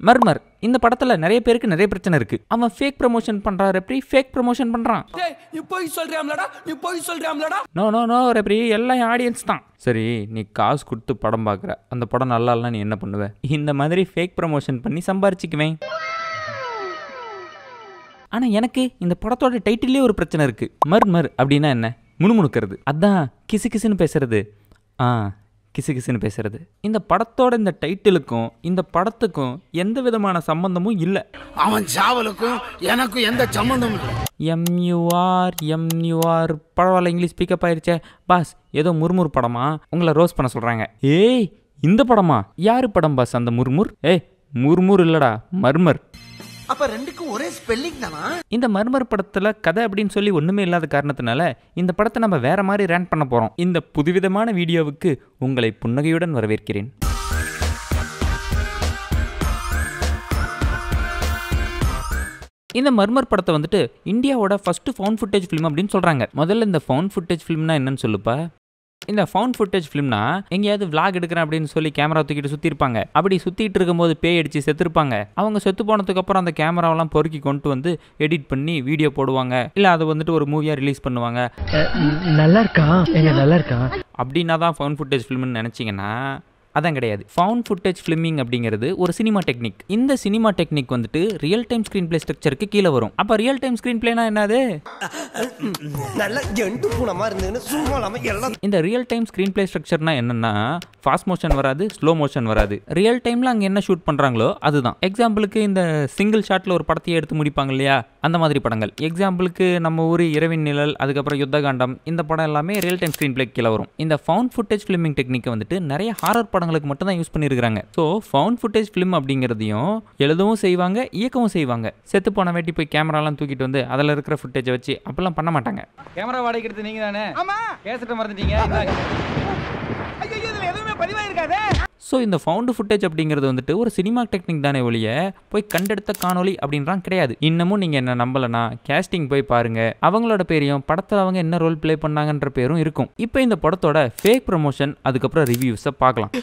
மர்மர் இந்த படத்துல நிறைய பேருக்கு நிறைய பிரச்சனை இருக்கு. அவன் ஃபேக் ப்ரமோஷன் பண்றான் ரெப்ரி, ஃபேக் ப்ரமோஷன் பண்றான். நீ போய் சொல்றியாம்லடா, நீ போய் சொல்றியாம்லடா. நோ ரெப்ரி, எல்லாம் ஆடியன்ஸ் தான். சரி, நீ காசு கொடுத்து படம் பார்க்குற, அந்த படம் நல்லா இல்லைன்னா நீ என்ன பண்ணுவ? இந்த மாதிரி ஃபேக் ப்ரமோஷன் பண்ணி சம்பாரிச்சிக்குவேன். ஆனா எனக்கு இந்த படத்தோட டைட்டிலே ஒரு பிரச்சனை இருக்கு. மர்மர் அப்படின்னா என்ன? முணுமுணுக்கிறது, அதான் கிசு கிசுன்னு பேசுறது. கிசு கிசுன்னு பேசுறது. இந்த படத்தோட இந்த டைட்டிலுக்கும் இந்த படத்துக்கும் எந்த விதமான சம்பந்தமும் இல்லை. அவன் சாவலுக்கும் எனக்கும் எந்த சம்பந்தமும் இல்லை. எம்யூஆர் பரவாயில்ல, இங்கிலீஷ் பிக்கப் ஆயிடுச்சே பாஸ். ஏதோ முர்முர் படமா, உங்களை ரோஸ் பண்ண சொல்றாங்க. ஏய், இந்த படமா? யாரு படம் பாஸ் அந்த முர்முர்? முர்முர் இல்லடா, மர்மர். அப்ப ரெண்டுக்கும் ஒரே ஸ்பெல்லிங் தானா? இந்த மர்மர் படத்துல கதை அப்படின்னு சொல்லி ஒண்ணுமே இல்லாத காரணத்தினால இந்த படத்தை நம்ம வேற மாதிரி ரேண்ட் பண்ண போறோம். இந்த புதுவிதமான வீடியோவுக்கு உங்களை புன்னகையுடன் வரவேற்கிறேன். இந்த மர்மர் படத்தை வந்துட்டு இந்தியாவோட ஃபர்ஸ்ட் ஃபவுண்ட் ஃபுட்டேஜ் ஃபிலிம் அப்படின்னு சொல்றாங்க. முதல்ல இந்த ஃபவுண்ட் ஃபுட்டேஜ் ஃபிலிம்னா என்னன்னு சொல்லுப்பா. இந்த ஃபவுண்ட் ஃபுட்டேஜ் ஃபிலிம்னா எங்கேயாவது விளாக் எடுக்கிறேன் அப்படின்னு சொல்லி கேமரா தூக்கிட்டு சுற்றிருப்பாங்க. அப்படி சுற்றிட்டு இருக்கும்போது பேய் அடித்து செத்துருப்பாங்க. அவங்க செத்து போனதுக்கப்புறம் அந்த கேமராவெல்லாம் பொறுக்கி கொண்டு வந்து எடிட் பண்ணி வீடியோ போடுவாங்க. இல்லை அதை வந்துட்டு ஒரு மூவியாக ரிலீஸ் பண்ணுவாங்க. நல்லா இருக்கா, நல்லா இருக்கா அப்படின்னா தான் ஃபவுண்ட் ஃபுட்டேஜ் ஃபிலிம்னு நினச்சிங்கன்னா அதான் கிடையாது. ஃபவுண்ட் ஃபுட்டேஜ் ஃபிலிமிங் அப்படிங்கிறது ஒரு சினிமா டெக்னிக். இந்த சினிமா டெக்னிக் வந்துட்டு ரியல் டைம் ஸ்க்ரீன் பிளே ஸ்ட்ரக்சருக்கு கீழே வரும். அப்போ ரியல் டைம் ஸ்க்ரீன் பிளேனா என்னது? இந்த ரியல் டைம் ஸ்க்ரீன் பிளே ஸ்ட்ரக்சர்னா என்னன்னா, ஃபாஸ்ட் மோஷன் வராது, ஸ்லோ மோஷன் வராது. ரியல் டைமில் அங்கே என்ன ஷூட் பண்ணுறாங்களோ அதுதான். எக்ஸாம்பிளுக்கு இந்த சிங்கிள் ஷாட்டில் ஒரு படத்தையே எடுத்து முடிப்பாங்க இல்லையா, அந்த மாதிரி படங்கள். எக்ஸாம்பிளுக்கு நம்ம ஊர் இரவின் நிழல், அதுக்கப்புறம் யுத்தகாண்டம், இந்த படம் எல்லாமே ரியல் டைம் ஸ்க்ரீன் பிளே கீழே வரும். இந்த ஃபவுண்ட் ஃபுட்டேஜ் ஃபிலிமிங் டெக்னிக்கை வந்துட்டு நிறைய ஹாரர் படங்களுக்கு மட்டும் தான் யூஸ் பண்ணியிருக்காங்க. ஸோ ஃபவுண்ட் ஃபுட்டேஜ் ஃபிலிம் அப்படிங்கிறதையும் எழுதவும் செய்வாங்க, இயக்கவும் செய்வாங்க. செத்து போன வேட்டி போய் கேமராலாம் தூக்கிட்டு வந்து அதில் இருக்கிற ஃபுட்டேஜை வச்சு அப்படிலாம் பண்ண மாட்டாங்க. கேமரா வாடகைக்கு நீங்க தானே? ஆமா. கேசட்ட மறந்துட்டீங்க. ஐயோ, இதுல எதுவுமே பதிவாயிருக்காதே. ஸோ இந்த ஃபவுண்ட் ஃபுட்டேஜ் அப்படிங்கிறது வந்துட்டு ஒரு சினிமா டெக்னிக் தானே ஒழிய போய் கண்டெடுத்த காணொலி அப்படின்றான் கிடையாது. இன்னமும் நீங்கள் என்ன நம்பலனா கேஸ்டிங் போய் பாருங்க. அவங்களோட பேரையும் படத்தில் அவங்க என்ன ரோல் பிளே பண்ணாங்கன்ற பேரும் இருக்கும். இப்போ இந்த படத்தோட ஃபேக் ப்ரமோஷன் அதுக்கப்புறம் ரிவ்யூஸை பார்க்கலாம்.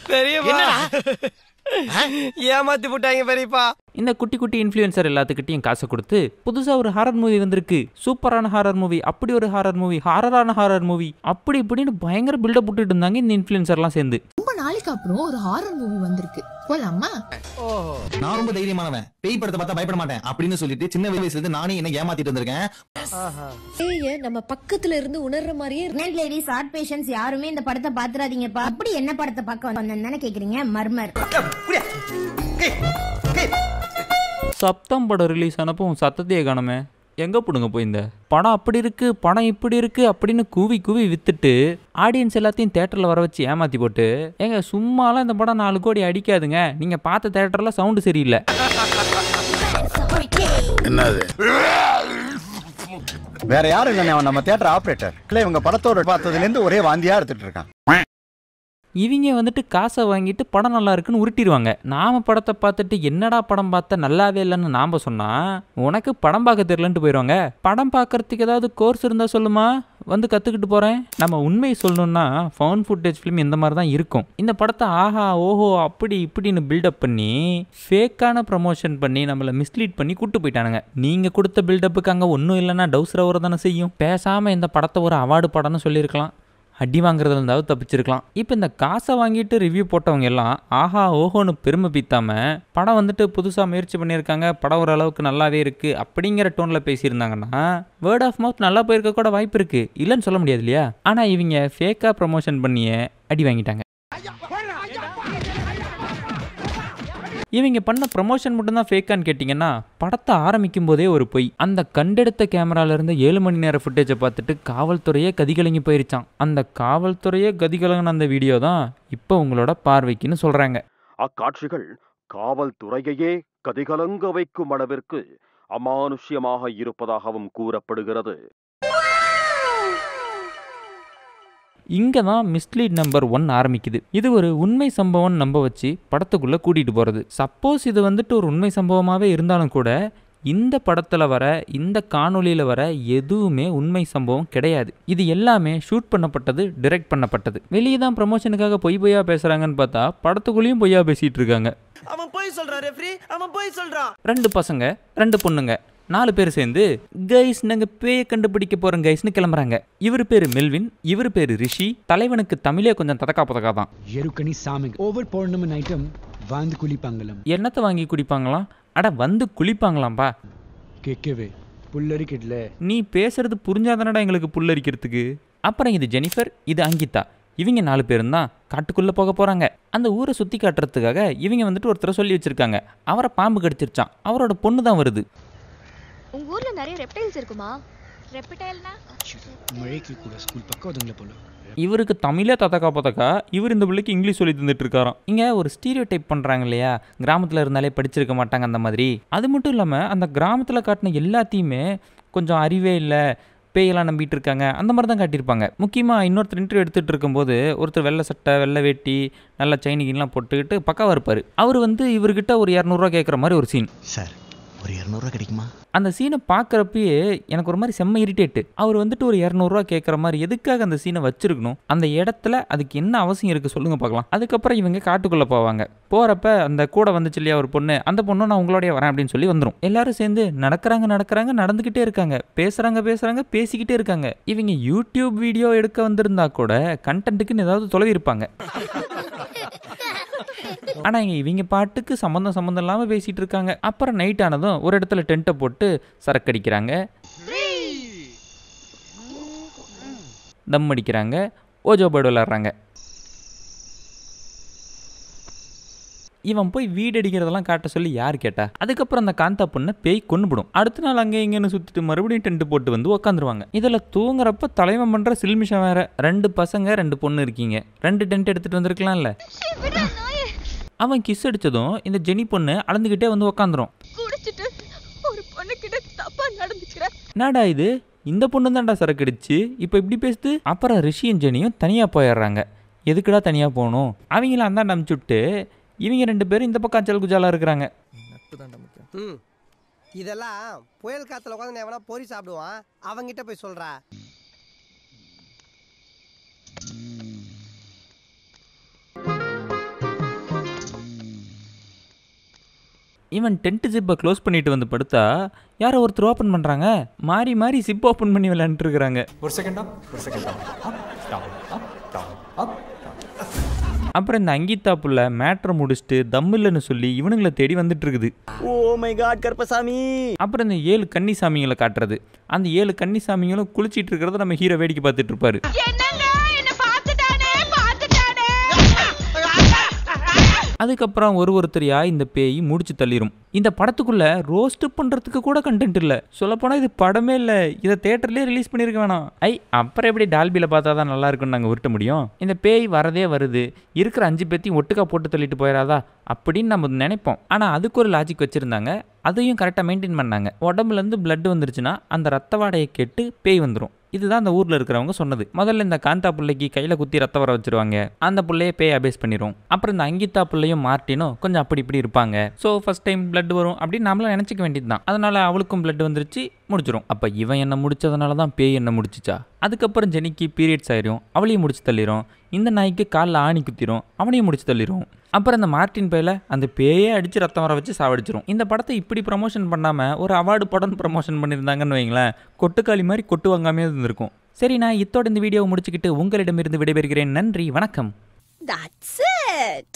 ஏமாத்தி போட்டாங்க பெரியப்பா. இந்த குட்டி குட்டி இன்ஃப்ளூயன்சர் எல்லாத்துக்கிட்டையும் காசை கொடுத்து புதுசாக ஒரு ஹாரர் மூவி வந்திருக்கு, சூப்பரான ஹாரர் மூவி, அப்படி ஒரு ஹாரர் மூவி, ஹாரரான ஹாரர் மூவி, அப்படி இப்படின்னு பயங்கர பில்டப் போட்டுட்டு இருந்தாங்க இந்த இன்ஃப்ளூயன்சர்லாம் சேர்ந்து. ரொம்ப நாளைக்கு அப்புறம் ஒரு ஹாரர் மூவி வந்திருக்கு, போலாமா? நான் ரொம்ப தைரியமானவன், பேய் படத்தை பார்த்தா பயப்பட மாட்டேன் அப்படின்னு சொல்லிட்டு சின்ன வயசுல இருந்து நானே என்ன ஏமாத்திட்டு வந்திருக்கேன். பேய நம்ம பக்கத்துல இருந்து உணர்ற மாதிரியே. லேடிஸ் ஹார்ட் பேஷண்ட்ஸ் யாருமே இந்த படத்தை பாத்துறாதீங்கப்பா. அப்படி என்ன படத்தை பார்க்க வந்தேன்னு கேக்குறீங்க? மர்மர். சப்தம் படம் ரிலீஸ் ஆனப்போ சத்தத்தையே காணுமே, எங்கே போடுங்க போய் இந்த படம் அப்படி இருக்கு, படம் இப்படி இருக்கு அப்படின்னு கூவி கூவி வித்துட்டு ஆடியன்ஸ் எல்லாத்தையும் தேட்டரில் வர வச்சு ஏமாற்றி போட்டு, ஏங்க சும்மாலாம் இந்த படம் 4 கோடி அடிக்காதுங்க, நீங்கள் பார்த்த தேட்டரில் சவுண்டு சரியில்லை. என்னது? வேற யாரும் இல்லை, நம்ம தியேட்டர் ஆப்ரேட்டர் இல்லை. இவங்க படத்தோட பார்த்ததுலேருந்து ஒரே வாந்தியாக எடுத்துட்டு இருக்கான். இவங்க வந்துட்டு காசை வாங்கிட்டு படம் நல்லா இருக்குன்னு உருட்டிடுவாங்க. நாம படத்தை பார்த்துட்டு என்னடா படம் பார்த்த நல்லாவே இல்லைன்னு நாம சொன்னா உனக்கு படம் பார்க்க தெரியலன்ட்டு போயிடுவாங்க. படம் பார்க்கறதுக்கு ஏதாவது கோர்ஸ் இருந்தா சொல்லுமா, வந்து கற்றுக்கிட்டு போகிறேன். நம்ம உண்மையை சொல்லணும்னா ஃபவுண்ட் ஃபுட்டேஜ் ஃபிலிம் இந்த மாதிரி தான் இருக்கும். இந்த படத்தை ஆஹா ஓஹோ அப்படி இப்படின்னு பில்டப் பண்ணி ஃபேக்கான ப்ரமோஷன் பண்ணி நம்மளை மிஸ்லீட் பண்ணி கூப்பிட்டு போயிட்டானுங்க. நீங்கள் கொடுத்த பில்டப்புக்கு அங்கே ஒன்றும் இல்லைன்னா டவுசர் வர தானே செய்யும். பேசாமல் இந்த படத்தை ஒரு அவார்டு படம்னு சொல்லியிருக்கலாம், அடி வாங்குறதுல இருந்தாவது தப்பிச்சிருக்கலாம். இப்போ இந்த காசை வாங்கிட்டு ரிவ்யூ போட்டவங்க எல்லாம் ஆஹா ஓஹோன்னு பெருமை பீத்தாம படம் வந்துட்டு புதுசாக முயற்சி பண்ணியிருக்காங்க, படம் ஓரளவுக்கு நல்லாவே இருக்குது அப்படிங்கிற டோனில் பேசியிருந்தாங்கன்னா வேர்ட் ஆஃப் மவுத் நல்லா போயிருக்க கூட வாய்ப்பு இருக்குது, இல்லைன்னு சொல்ல முடியாது இல்லையா. ஆனால் இவங்க ஃபேக்காக ப்ரமோஷன் பண்ணியே அடி வாங்கிட்டாங்க. இவங்க பண்ண ப்ரமோஷன் மட்டும்தான் ஃபேக்கான்னு கேட்டிங்கன்னா படத்தை ஆரம்பிக்கும் போதே ஒரு பொய். அந்த கண்டெடுத்த கேமராலேருந்து 7 மணி நேர ஃபுட்டேஜை பார்த்துட்டு காவல்துறையே கதிகலங்கி போயிருச்சான். அந்த காவல்துறையே கதிகலங்கின அந்த வீடியோ தான் இப்போ உங்களோட பார்வைக்குன்னு சொல்கிறாங்க. அக்காட்சிகள் காவல்துறையையே கதிகலங்க வைக்கும் அளவிற்கு அமானுஷ்யமாக இருப்பதாகவும் கூறப்படுகிறது. இங்கே தான் மிஸ்லீட் நம்பர் 1 ஆரம்பிக்குது. இது ஒரு உண்மை சம்பவம் நம்ப வச்சு படத்துக்குள்ளே கூட்டிகிட்டு போகிறது. சப்போஸ் இது வந்துட்டு ஒரு உண்மை சம்பவமாகவே இருந்தாலும் கூட இந்த படத்தில் வர இந்த காணொலியில் வர எதுவுமே உண்மை சம்பவம் கிடையாது. இது எல்லாமே ஷூட் பண்ணப்பட்டது, டைரக்ட் பண்ணப்பட்டது. வெளியே தான் ப்ரமோஷனுக்காக பொய்யா பேசுகிறாங்கன்னு பார்த்தா படத்துக்குள்ளேயும் பொய்யா பேசிகிட்டு இருக்காங்க. அவன் போய் சொல்றான் ரெஃப்ரி, அவன் போய் சொல்றான். 2 பசங்க 2 பொண்ணுங்க 4 பேர் சேர்ந்து கைஸ் நாங்கள் பேயை கண்டுபிடிக்க போகிறோம் கைஸ்னு கிளம்புறாங்க. இவர் பேர் மெல்வின், இவர் பேர் ரிஷி. தலைவனுக்கு தமிழே கொஞ்சம் ததக்கா தான். எருக்கணி சாமிங்க ஓவர் பௌர்ணமி ஐட்டம் வந்து குளிப்பாங்களாம். என்னத்தை வாங்கி குடிப்பாங்களாம்? அட வந்து குளிப்பாங்களாம்பா. கேட்கவே புல்லரிக்கல. நீ பேசுறது புரிஞ்சாதானடா எங்களுக்கு புல்லரிக்கிறதுக்கு. அப்புறம் இது ஜெனிஃபர், இது அங்கிதா. இவங்க 4 பேரும் தான் காட்டுக்குள்ளே போக போகிறாங்க. அந்த ஊரை சுற்றி காட்டுறதுக்காக இவங்க வந்துட்டு ஒருத்தரை சொல்லி வச்சுருக்காங்க. அவரை பாம்பு கடிச்சிருச்சான். அவரோட பொண்ணு தான் வருது. உங்க ஊர்ல நிறைய ரெப்டைல்ஸ் இருக்குமா? ரெப்டைல்னா மழைக்கு கூட ஸ்கூல் பக்கம் அதுங்கள போல. இவருக்கு தமிழே ததக்கா. இவர் இந்த பிள்ளைக்கு இங்கிலீஷ் சொல்லி தந்துட்டு இருக்காராம். இங்கே ஒரு ஸ்டீரியோ டைப் பண்ணுறாங்க இல்லையா, கிராமத்தில் இருந்தாலே படிச்சிருக்க மாட்டாங்க அந்த மாதிரி. அது மட்டும் இல்லாமல் அந்த கிராமத்தில் காட்டின எல்லாத்தையுமே கொஞ்சம் அறிவே இல்லை, பேயெல்லாம் நம்பிட்டு இருக்காங்க, அந்த மாதிரி தான் காட்டியிருப்பாங்க. முக்கியமாக இன்னொருத்தர் இன்டர்வியூ எடுத்துகிட்டு இருக்கும்போது ஒருத்தர் வெள்ளை சட்டை வெள்ளை வேட்டி நல்லா செயினிங்கெலாம் போட்டுக்கிட்டு பக்காவாக இருப்பார். அவர் வந்து இவர்கிட்ட ஒரு 200 கேட்குற மாதிரி ஒரு சீன். சார் ஒரு 200 கிடைக்குமா? அந்த சீனை பார்க்குறப்பயே எனக்கு ஒரு மாதிரி செம்ம இரிட்டேட்டு. அவர் வந்துட்டு ஒரு 200 கேட்குற மாதிரி எதுக்காக அந்த சீனை வச்சிருக்கணும்? அந்த இடத்துல அதுக்கு என்ன அவசியம் இருக்குது சொல்லுங்க பார்க்கலாம். அதுக்கப்புறம் இவங்க காட்டுக்குள்ளே போவாங்க. போகிறப்ப அந்த கூட வந்துச்சு இல்லையா ஒரு பொண்ணு, அந்த பொண்ணும் நான் உங்களோடய வரேன் அப்படின்னு சொல்லி வந்துடும். எல்லாரும் சேர்ந்து நடக்கிறாங்க நடந்துக்கிட்டே இருக்காங்க, பேசுகிறாங்க பேசிக்கிட்டே இருக்காங்க. இவங்க யூடியூப் வீடியோ எடுக்க வந்திருந்தா கூட கண்டென்ட்டுக்குன்னு ஏதாவது தொலைவி இருப்பாங்க. ஆனால் இவங்க பாட்டுக்கு சம்மந்தம் இல்லாமல் பேசிகிட்டு இருக்காங்க. அப்புறம் நைட் ஆனதும் ஒரு இடத்துல டென்ட்டை போட்டு சரக்கு அடிக்கிறாங்க, தம் அடிக்கிறாங்க, ஓஜோ போர்டு விளாட்றாங்க. இவன் போய் வீடு அடிக்கிறதெல்லாம் காட்ட சொல்லி யார் கேட்டா? அதுக்கப்புறம் அந்த காந்தா பொண்ணை பேய் கொன்னுபிடும். அடுத்த நாள் அங்கே இங்கேன்னு சுற்றிட்டு மறுபடியும் டென்ட் போட்டு வந்து உட்காந்துருவாங்க. இதில் தூங்குறப்ப தலைவன் பண்ணுற சில்மிஷம் வேற. 2 பசங்க 2 பொண்ணு இருக்கீங்க, 2 டென்ட் எடுத்துகிட்டு வந்திருக்கலாம்ல. அவன் கிஸ் அடிச்சதும் இந்த ஜெனி பொண்ணு அளந்துக்கிட்டே வந்து உக்காந்துரும். என்னடா இது, இந்த பொண்ணு தான்டா சரக்கு அடிச்சு இப்போ இப்படி பேசுது. அப்புறம் ரிஷியும் ஜெனியும் தனியாக போயிடுறாங்க. எதுக்குடா தனியாக போகணும்? அவங்கள அந்தாண்ட அனுப்பிச்சுட்டு இவங்க 2 பேரும் இந்த பக்கம் அச்சல் குஜாலாக இருக்கிறாங்க. இதெல்லாம் புயல் காத்துல உட்காந்து எவனா பொறி சாப்பிடுவான், அவங்கிட்ட போய் சொல்றா. இவன் டென்ட் ஜிப்பை க்ளோஸ் பண்ணிட்டு வந்து படுத்தா யாரோ ஒருத்தர் ஓப்பன் பண்ணுறாங்க. மாறி ஜிப் ஓப்பன் பண்ணி விளையாண்டுட்டு இருக்கிறாங்க. ஒரு செகண்டா அப்புறம் இந்த அங்கிதா புள்ள மேட்ரை முடிச்சுட்டு தம்மில்லைன்னு சொல்லி இவனுங்களை தேடி வந்துட்டு இருக்குது. Oh my god Karuppasamy. அப்புறம் இந்த 7 கன்னிசாமிங்களை காட்டுறது. அந்த 7 கன்னிசாமிங்களும் குளிச்சிட்டு இருக்கிறத நம்ம ஹீரோ வேடிக்கை பார்த்துட்டு இருப்பாரு. அதுக்கப்புறம் ஒருத்தரையா இந்த பேய் முடிச்சு தள்ளிரும். இந்த படத்துக்குள்ள ரோஸ்ட் பண்றதுக்கு கூட கண்டென்ட் இல்லை. சொல்லப்போனால் இது படமே இல்லை, இதை தேட்டர்லேயே ரிலீஸ் பண்ணியிருக்க வேணாம். அப்புறம் எப்படி டால்பியில் பார்த்தா தான் நல்லா இருக்குன்னு நாங்கள் உருட்ட முடியும்? இந்த பேய் வரதே வருது, இருக்கிற 5 பேத்தையும் ஒட்டுக்கா போட்டு தள்ளிட்டு போயிடாதா அப்படின்னு நம்ம நினைப்போம். ஆனால் அதுக்கு ஒரு லாஜிக் வச்சுருந்தாங்க, அதையும் கரெக்டாக மெயின்டைன் பண்ணாங்க. உடம்புலேருந்து பிளட் வந்துருச்சுன்னா அந்த ரத்த வாடையை கேட்டு பேய் வந்துடும். இதுதான் அந்த ஊரில் இருக்கிறவங்க சொன்னது. முதல்ல இந்த காந்தா பிள்ளைக்கு கையில் குத்தி ரத்த வர வச்சிருவாங்க, அந்த பிள்ளையை பேய் அபேஸ் பண்ணிடும். அப்புறம் இந்த அங்கிதா பிள்ளையும் மார்ட்டினும் கொஞ்சம் அப்படி இப்படி இருப்பாங்க. ஸோ ஃபர்ஸ்ட் டைம் பிளட் வரும் அப்படின்னு நம்மளாம் நினச்சிக்க வேண்டியது தான். அதனால அவளுக்கும் பிளட் வந்துருச்சு, முடிச்சிடும். அப்போ இவன் என்ன முடிச்சதுனால தான் பேய் என்ன முடிச்சிச்சா? அதுக்கப்புறம் ஜெனிக்கு பீரியட்ஸ் ஆயிரும், அவளையும் முடிச்சு தள்ளிடும். இந்த நாய்க்கு காலில் ஆணி குத்திரும், அவனையும் முடிச்சு தள்ளிடும். அப்புறம் இந்த மார்ட்டின் பேயில அந்த பேயே அடித்து ரத்தம் வர வச்சு சாவடிச்சிரும். இந்த படத்தை இப்படி ப்ரமோஷன் பண்ணாமல் ஒரு அவார்டு படம் ப்ரமோஷன் பண்ணியிருந்தாங்கன்னு வைங்களேன், கொட்டுக்காளி மாதிரி கொட்டு வாங்காமே இருந்திருக்கும். சரி, நான் இத்தோட இந்த வீடியோவை முடிச்சுக்கிட்டு உங்களிடமிருந்து விடைபெறுகிறேன். நன்றி, வணக்கம். That's it.